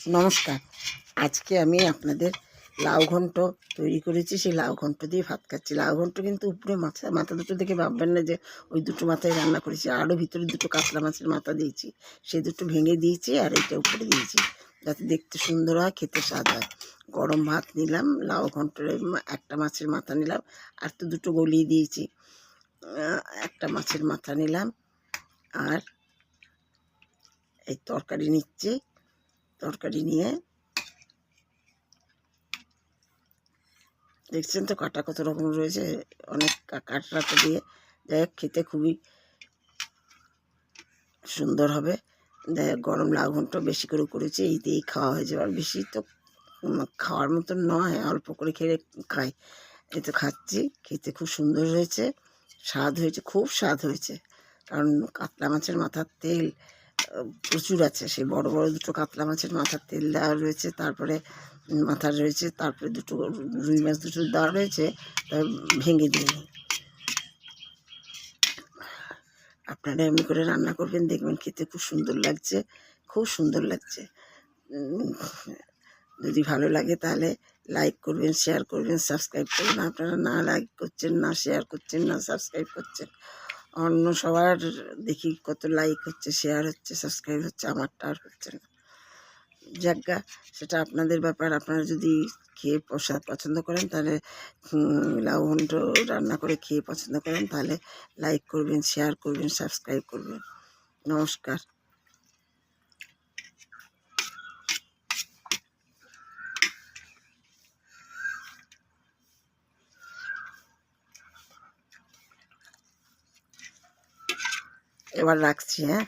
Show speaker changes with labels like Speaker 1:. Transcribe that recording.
Speaker 1: নমস্কার। আজকে আমি আপনাদের লাউ ঘন্ট তৈরি করেছি। সেই লাউ ঘন্ট দিয়ে ভাত খাচ্ছি। লাউ ঘন্ট কিন্তু উপরে মাথা দুটো দেখে ভাববেন না যে ওই দুটো মাথায় রান্না করেছি। আরও ভিতরে দুটো কাতলা মাছের মাথা দিয়েছি, সেই দুটো ভেঙে দিয়েছি আর এইটা উপরে দিয়েছি, যাতে দেখতে সুন্দর হয়, খেতে স্বাদ হয়। গরম ভাত নিলাম, লাউ ঘন্টের একটা মাছের মাথা নিলাম, আর তো দুটো গলিয়ে দিয়েছি, একটা মাছের মাথা নিলাম, আর এই তরকারি নিচ্ছি। তরকারি নিয়ে দেখছেন তো কাটা কত রকম রয়েছে, অনেক কাটা দিয়ে। যাই হোক, খেতে খুবই সুন্দর হবে। গরম লাউ ঘন্ট বেশি করে করেছি, এই দিয়েই খাওয়া হয়ে যাবে। আর বেশি তো খাওয়ার মতন নয়, অল্প করে খেলে খাই। এই তো খাচ্ছি, খেতে খুব সুন্দর হয়েছে, স্বাদ হয়েছে, খুব স্বাদ হয়েছে। কারণ কাতলা মাছের মাথার তেল প্রচুর আছে, সেই বড় বড় দুটো কাতলা মাছের মাথার তেল দেওয়া রয়েছে, তারপরে মাথা রয়েছে, তারপরে দুটো রুই মাছ দুটো দেওয়া রয়েছে, ভেঙে দিইনি। আপনারা এমনি করে রান্না করবেন, দেখবেন খেতে খুব সুন্দর লাগছে, খুব সুন্দর লাগছে। যদি ভালো লাগে তাহলে লাইক করবেন, শেয়ার করবেন, সাবস্ক্রাইব করবেন। আপনারা না লাইক করছেন, না শেয়ার করছেন, না সাবস্ক্রাইব করছেন। অন্য সবার দেখি কত লাইক হচ্ছে, শেয়ার হচ্ছে, সাবস্ক্রাইব হচ্ছে, আমারটা আর হচ্ছে না। যাজ্ঞা, সেটা আপনাদের ব্যাপার। আপনারা যদি খেয়ে পছন্দ করেন, তাহলে লাউ ঘন্ট রান্না করে খেয়ে পছন্দ করেন, তাহলে লাইক করবেন, শেয়ার করবেন, সাবস্ক্রাইব করবেন। নমস্কার। এবার রাখছি, হ্যাঁ।